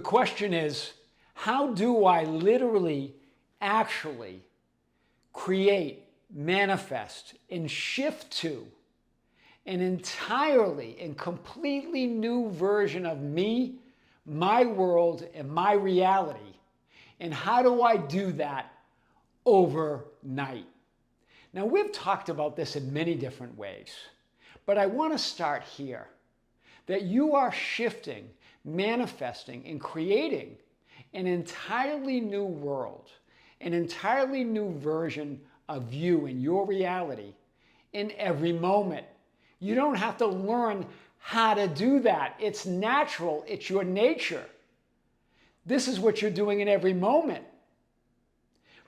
The question is, how do I literally, actually create, manifest, and shift to an entirely and completely new version of me, my world, and my reality? And how do I do that overnight? Now, we've talked about this in many different ways, but I want to start here. That you are shifting, manifesting, and creating an entirely new world, an entirely new version of you and your reality in every moment. You don't have to learn how to do that. It's natural. It's your nature. This is what you're doing in every moment.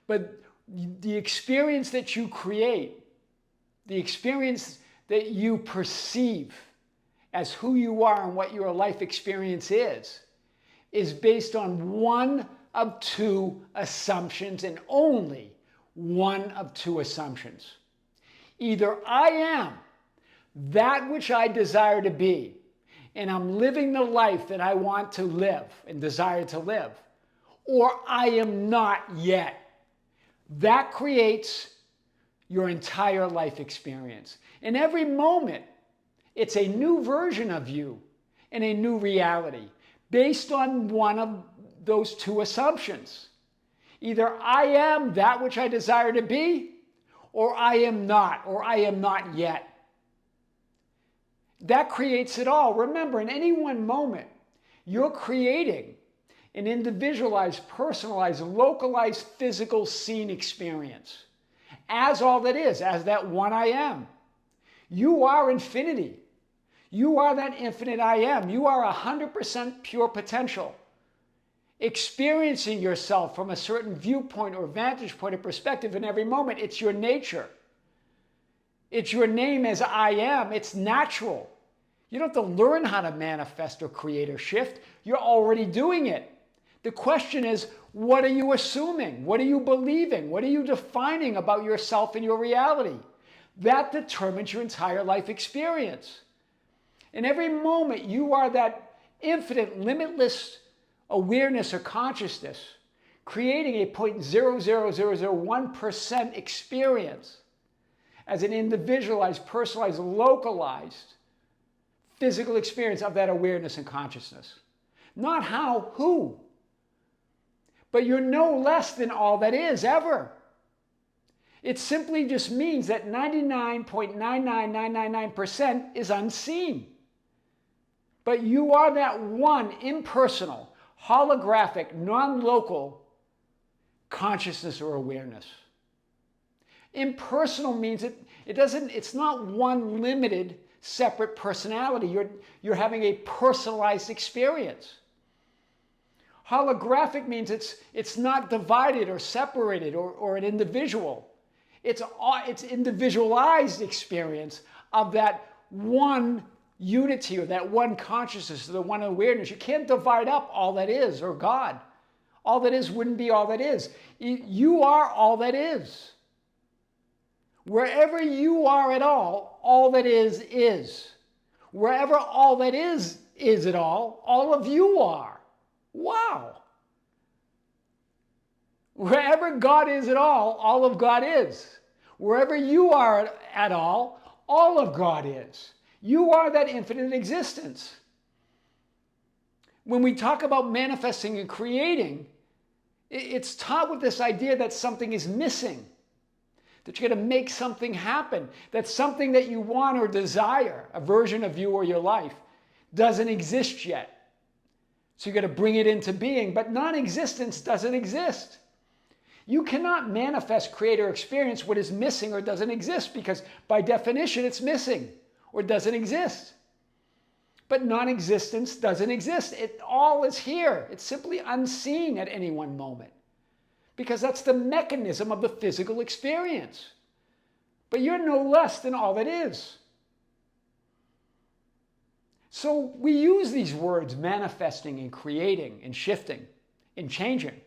But the experience that you create, the experience that you perceive as who you are and what your life experience is based on one of two assumptions, and only one of two assumptions. Either I am that which I desire to be, and I'm living the life that I want to live and desire to live, or I am not yet. That creates your entire life experience. In every moment, it's a new version of you and a new reality based on one of those two assumptions. Either I am that which I desire to be, or I am not yet. That creates it all. Remember, in any one moment, you're creating an individualized, personalized, localized physical scene experience as all that is, as that one I am. You are infinity. You are that infinite I am. You are 100% pure potential. Experiencing yourself from a certain viewpoint or vantage point or perspective in every moment. It's your nature. It's your name as I am. It's natural. You don't have to learn how to manifest or create or shift. You're already doing it. The question is, what are you assuming? What are you believing? What are you defining about yourself and your reality? That determines your entire life experience. In every moment, you are that infinite, limitless awareness or consciousness, creating a 0.00001% experience as an individualized, personalized, localized physical experience of that awareness and consciousness. Not how, who. But you're no less than all that is, ever. It simply just means that 99.99999% is unseen. But you are that one impersonal, holographic, non-local consciousness or awareness. Impersonal means it's not one limited, separate personality. You're having a personalized experience. Holographic means it's not divided or separated or an individual. It's individualized experience of that one unity or that one consciousness or the one awareness. You can't divide up all that is or God. All that is wouldn't be all that is. You are all that is. Wherever you are at all that is. Wherever all that is at all of you are. Wow. Wherever God is at all of God is. Wherever you are at all of God is. You are that infinite existence. When we talk about manifesting and creating, it's taught with this idea that something is missing. That you're going to make something happen. That something that you want or desire, a version of you or your life, doesn't exist yet. So you're going to bring it into being. But non-existence doesn't exist. You cannot manifest, create, or experience what is missing or doesn't exist, because by definition it's missing or doesn't exist. But non-existence doesn't exist. It all is here. It's simply unseen at any one moment, because that's the mechanism of the physical experience. But you're no less than all that is. So we use these words, manifesting and creating and shifting and changing.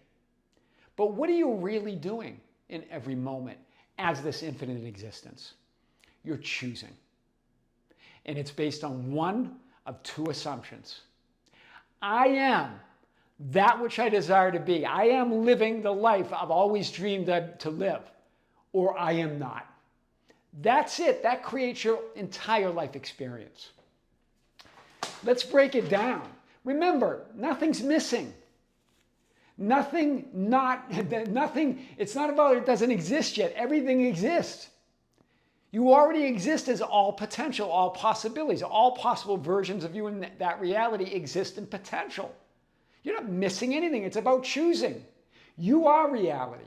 But what are you really doing in every moment as this infinite existence? You're choosing. And it's based on one of two assumptions. I am that which I desire to be. I am living the life I've always dreamed to live, or I am not. That's it. That creates your entire life experience. Let's break it down. Remember, nothing's missing. Nothing, it's not about it doesn't exist yet. Everything exists. You already exist as all potential, all possibilities. All possible versions of you in that reality exist in potential. You're not missing anything. It's about choosing. You are reality.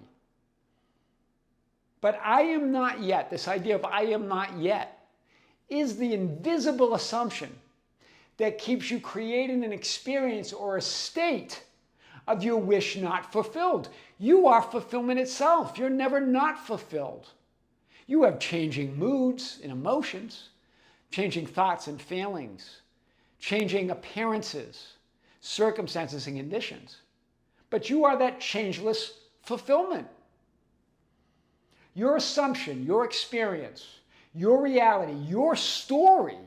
But I am not yet, this idea of I am not yet, is the invisible assumption that keeps you creating an experience or a state of your wish not fulfilled. You are fulfillment itself. You're never not fulfilled. You have changing moods and emotions, changing thoughts and feelings, changing appearances, circumstances and conditions. But you are that changeless fulfillment. Your assumption, your experience, your reality, your story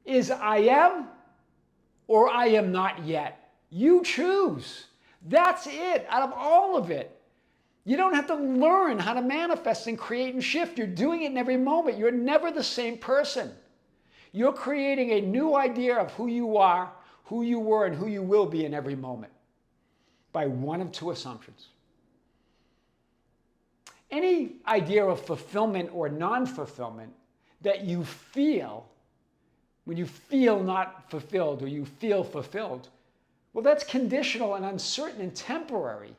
is I am or I am not yet. You choose. That's it, out of all of it. You don't have to learn how to manifest and create and shift. You're doing it in every moment. You're never the same person. You're creating a new idea of who you are, who you were, and who you will be in every moment by one of two assumptions. Any idea of fulfillment or non-fulfillment that you feel, when you feel not fulfilled or you feel fulfilled, well, that's conditional and uncertain and temporary,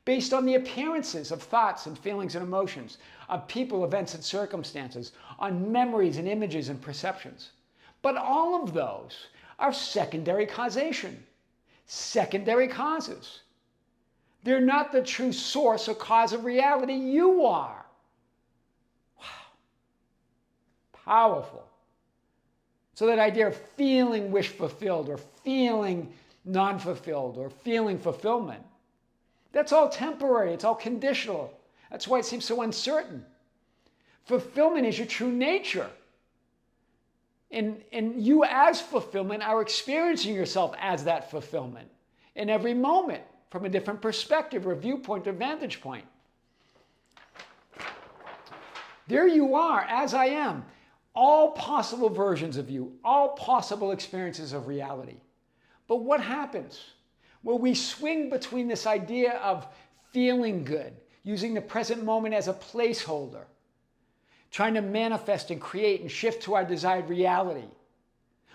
based on the appearances of thoughts and feelings and emotions, of people, events, and circumstances, on memories and images and perceptions. But all of those are secondary causation, secondary causes. They're not the true source or cause of reality. You are. Wow. Powerful. So that idea of feeling wish fulfilled or feeling non-fulfilled or feeling fulfillment, that's all temporary. It's all conditional. That's why it seems so uncertain. Fulfillment is your true nature. And you as fulfillment are experiencing yourself as that fulfillment in every moment from a different perspective or viewpoint or vantage point. There you are, as I am. All possible versions of you, all possible experiences of reality. But what happens? Well, we swing between this idea of feeling good, using the present moment as a placeholder, trying to manifest and create and shift to our desired reality.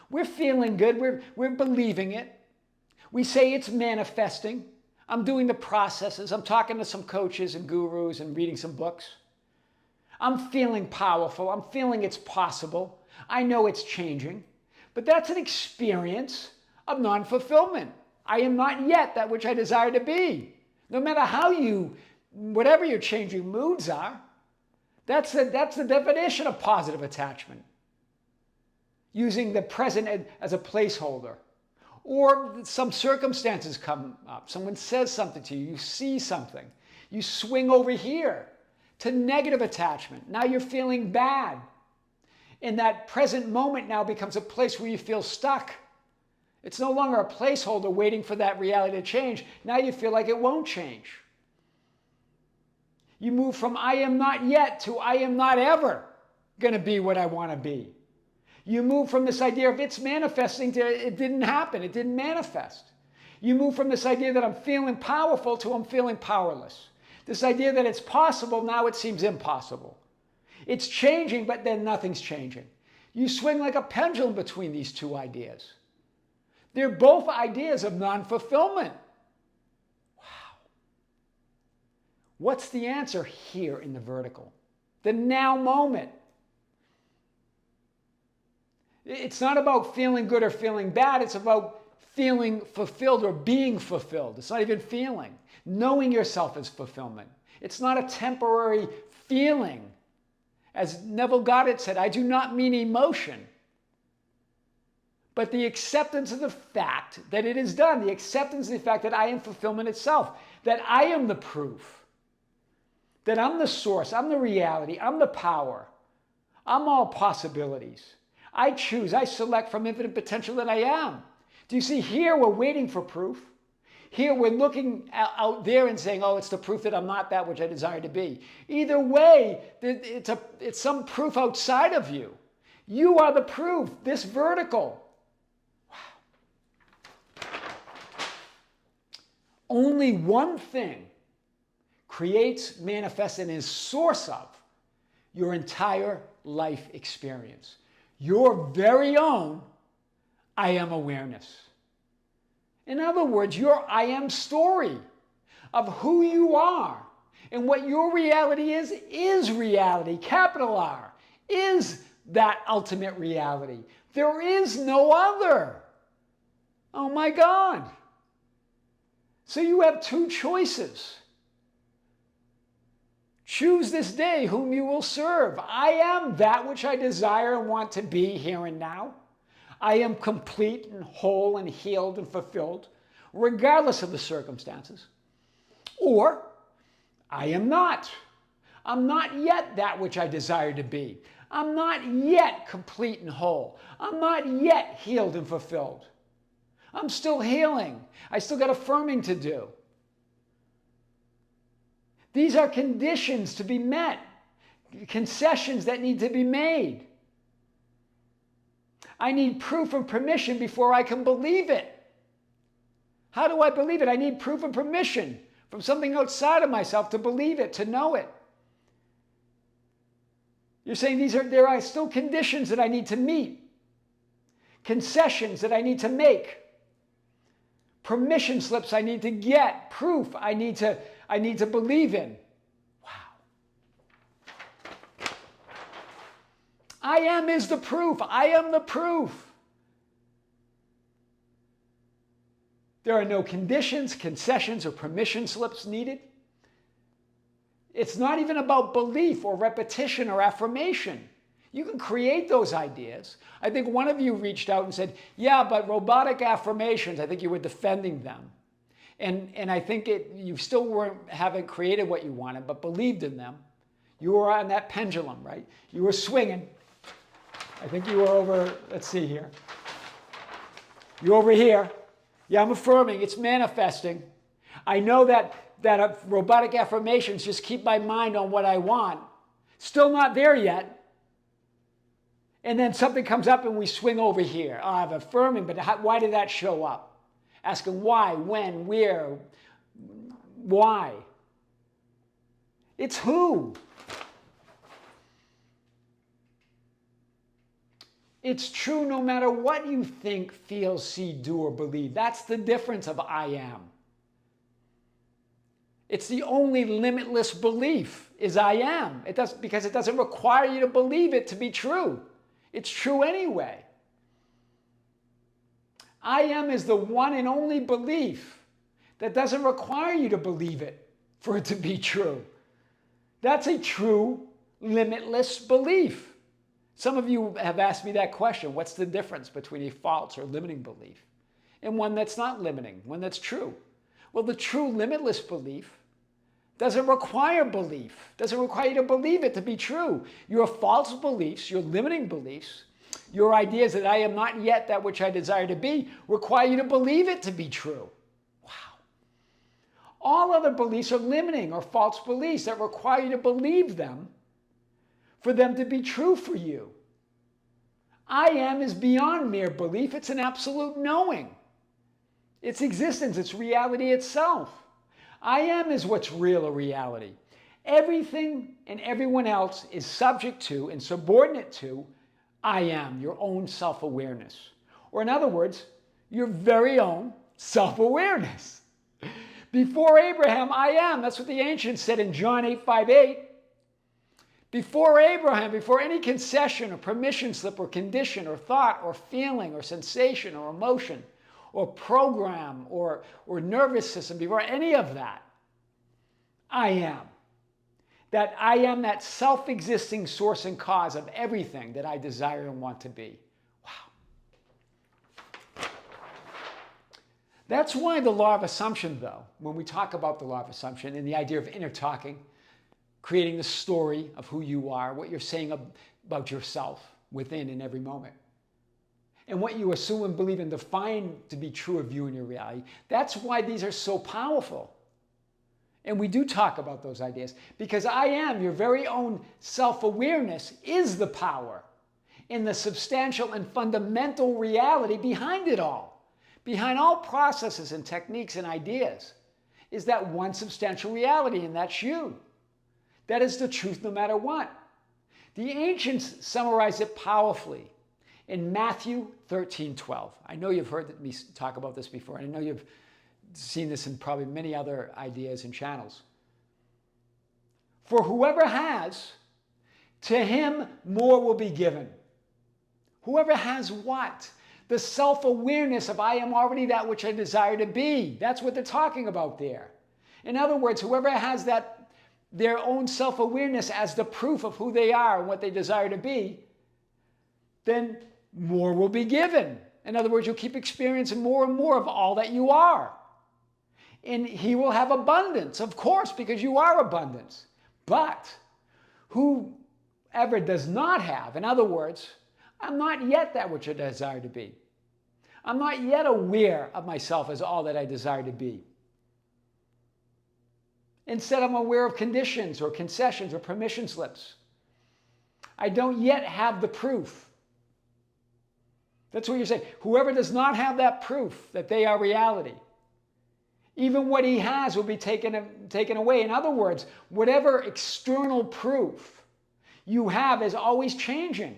We're feeling good. We're believing it. We say it's manifesting. I'm doing the processes. I'm talking to some coaches and gurus and reading some books. I'm feeling powerful. I'm feeling it's possible. I know it's changing. But that's an experience of non-fulfillment. I am not yet that which I desire to be. No matter how whatever your changing moods are, that's the definition of positive attachment. Using the present as a placeholder. Or some circumstances come up. Someone says something to you. You see something. You swing over here to negative attachment. Now you're feeling bad. And that present moment now becomes a place where you feel stuck. It's no longer a placeholder waiting for that reality to change. Now you feel like it won't change. You move from I am not yet to I am not ever going to be what I want to be. You move from this idea of it's manifesting to it didn't happen, it didn't manifest. You move from this idea that I'm feeling powerful to I'm feeling powerless. This idea that it's possible, now it seems impossible. It's changing, but then nothing's changing. You swing like a pendulum between these two ideas. They're both ideas of non-fulfillment. Wow. What's the answer here in the vertical? The now moment. It's not about feeling good or feeling bad. It's about feeling fulfilled or being fulfilled. It's not even feeling. Knowing yourself is fulfillment. It's not a temporary feeling. As Neville Goddard said, I do not mean emotion, but the acceptance of the fact that it is done, the acceptance of the fact that I am fulfillment itself, that I am the proof, that I'm the source, I'm the reality, I'm the power, I'm all possibilities. I choose, I select from infinite potential that I am. Do you see, here we're waiting for proof. Here we're looking out there and saying, oh, it's the proof that I'm not that which I desire to be. Either way, it's some proof outside of you. You are the proof, this vertical. Wow. Only one thing creates, manifests, and is source of your entire life experience. Your very own I am awareness. In other words, your I am story of who you are and what your reality is reality, capital R, is that ultimate reality. There is no other. Oh my God. So you have two choices. Choose this day whom you will serve. I am that which I desire and want to be here and now. I am complete and whole and healed and fulfilled, regardless of the circumstances. Or, I am not. I'm not yet that which I desire to be. I'm not yet complete and whole. I'm not yet healed and fulfilled. I'm still healing. I still got affirming to do. These are conditions to be met, concessions that need to be made. I need proof and permission before I can believe it. How do I believe it? I need proof and permission from something outside of myself to believe it, to know it. You're saying there are still conditions that I need to meet, concessions that I need to make, permission slips I need to get, proof I need to believe in. I am is the proof. I am the proof. There are no conditions, concessions, or permission slips needed. It's not even about belief or repetition or affirmation. You can create those ideas. I think one of you reached out and said, yeah, but robotic affirmations, I think you were defending them. And I think you still haven't created what you wanted, but believed in them. You were on that pendulum, right? You were swinging. I think you were over, let's see here. You're over here. Yeah, I'm affirming. It's manifesting. I know that robotic affirmations just keep my mind on what I want. Still not there yet. And then something comes up and we swing over here. Oh, I'm affirming, but why did that show up? Asking why, when, where, why. It's who. It's true no matter what you think, feel, see, do, or believe. That's the difference of I am. It's the only limitless belief is I am. Because it doesn't require you to believe it to be true. It's true anyway. I am is the one and only belief that doesn't require you to believe it for it to be true. That's a true, limitless belief. Some of you have asked me that question. What's the difference between a false or limiting belief and one that's not limiting, one that's true? Well, the true limitless belief doesn't require belief, doesn't require you to believe it to be true. Your false beliefs, your limiting beliefs, your ideas that I am not yet that which I desire to be, require you to believe it to be true. Wow. All other beliefs are limiting or false beliefs that require you to believe them for them to be true for you. I am is beyond mere belief. It's an absolute knowing. It's existence. It's reality itself. I am is what's real or reality. Everything and everyone else is subject to and subordinate to I am, your own self-awareness. Or in other words, your very own self-awareness. Before Abraham, I am. That's what the ancients said in John 8:5-8. Before Abraham, before any concession or permission slip or condition or thought or feeling or sensation or emotion or program or nervous system, before any of that, I am. That I am that self-existing source and cause of everything that I desire and want to be. Wow. That's why the law of assumption, though, when we talk about the law of assumption and the idea of inner talking, creating the story of who you are, what you're saying about yourself within in every moment. and what you assume and believe and define to be true of you and your reality. That's why these are so powerful. And we do talk about those ideas because I am, your very own self-awareness is the power in the substantial and fundamental reality behind it all. Behind all processes and techniques and ideas is that one substantial reality, and that's you. That is the truth no matter what. The ancients summarized it powerfully in Matthew 13:12. I know you've heard me talk about this before, and I know you've seen this in probably many other ideas and channels. For whoever has, to him more will be given. Whoever has what? The self-awareness of I am already that which I desire to be. That's what they're talking about there. In other words, whoever has that, their own self-awareness as the proof of who they are and what they desire to be, then more will be given. In other words, you'll keep experiencing more and more of all that you are. And he will have abundance, of course, because you are abundance. But whoever does not have, in other words, I'm not yet that which I desire to be. I'm not yet aware of myself as all that I desire to be. Instead, I'm aware of conditions or concessions or permission slips. I don't yet have the proof. That's what you're saying. Whoever does not have that proof that they are reality, even what he has will be taken away. In other words, whatever external proof you have is always changing.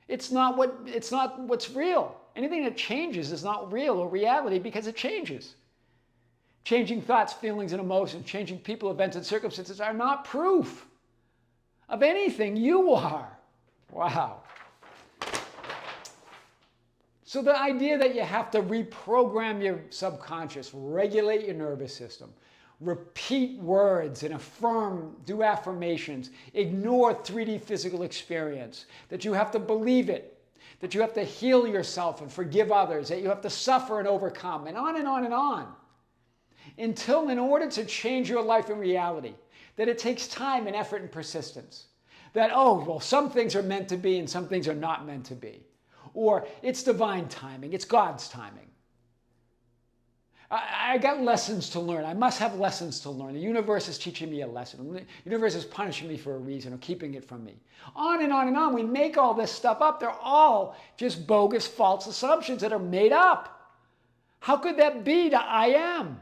It's not what's real. Anything that changes is not real or reality because it changes. Changing thoughts, feelings, and emotions, changing people, events, and circumstances are not proof of anything. You are. Wow. So the idea that you have to reprogram your subconscious, regulate your nervous system, repeat words and affirm, do affirmations, ignore 3D physical experience, that you have to believe it, that you have to heal yourself and forgive others, that you have to suffer and overcome, and on and on and on. Until, in order to change your life in reality, that it takes time and effort and persistence. That, oh, well, some things are meant to be and some things are not meant to be. Or it's divine timing, it's God's timing. I got lessons to learn. I must have lessons to learn. The universe is teaching me a lesson. The universe is punishing me for a reason or keeping it from me. On and on and on. We make all this stuff up. They're all just bogus, false assumptions that are made up. How could that be to I am?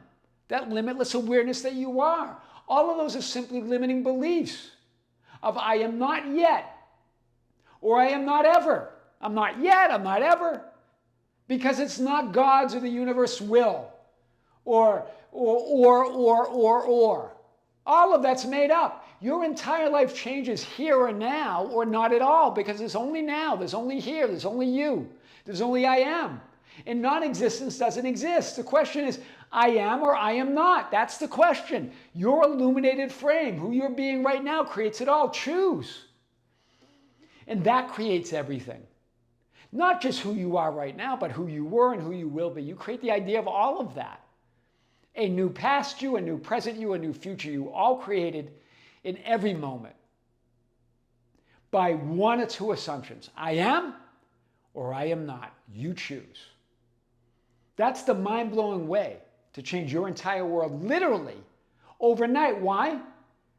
That limitless awareness that you are. All of those are simply limiting beliefs of I am not yet, or I am not ever. I'm not yet, I'm not ever. Because it's not God's or the universe's will. Or. All of that's made up. Your entire life changes here or now, or not at all, because there's only now, there's only here, there's only you, there's only I am. And non-existence doesn't exist. The question is, I am or I am not. That's the question. Your illuminated frame, who you're being right now, creates it all. Choose. And that creates everything. Not just who you are right now, but who you were and who you will be. You create the idea of all of that. A new past you, a new present you, a new future you, all created in every moment by one or two assumptions. I am or I am not. You choose. That's the mind-blowing way to change your entire world, literally, overnight. Why?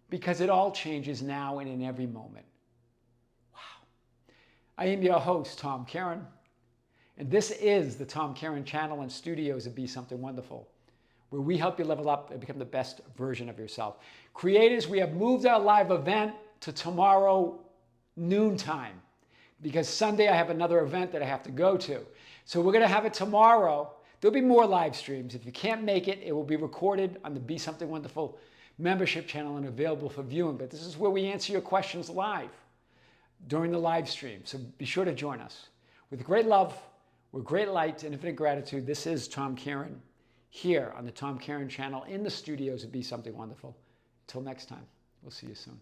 Because it all changes now and in every moment. Wow. I am your host, Tom Kearin, and this is the Tom Kearin channel and studios of Be Something Wonderful, where we help you level up and become the best version of yourself. Creators, we have moved our live event to tomorrow noontime because Sunday I have another event that I have to go to. So we're going to have it tomorrow. There'll be more live streams. If you can't make it, it will be recorded on the Be Something Wonderful membership channel and available for viewing. But this is where we answer your questions live during the live stream. So be sure to join us. With great love, with great light and infinite gratitude, this is Tom Kearin here on the Tom Kearin channel in the studios of Be Something Wonderful. Until next time, we'll see you soon.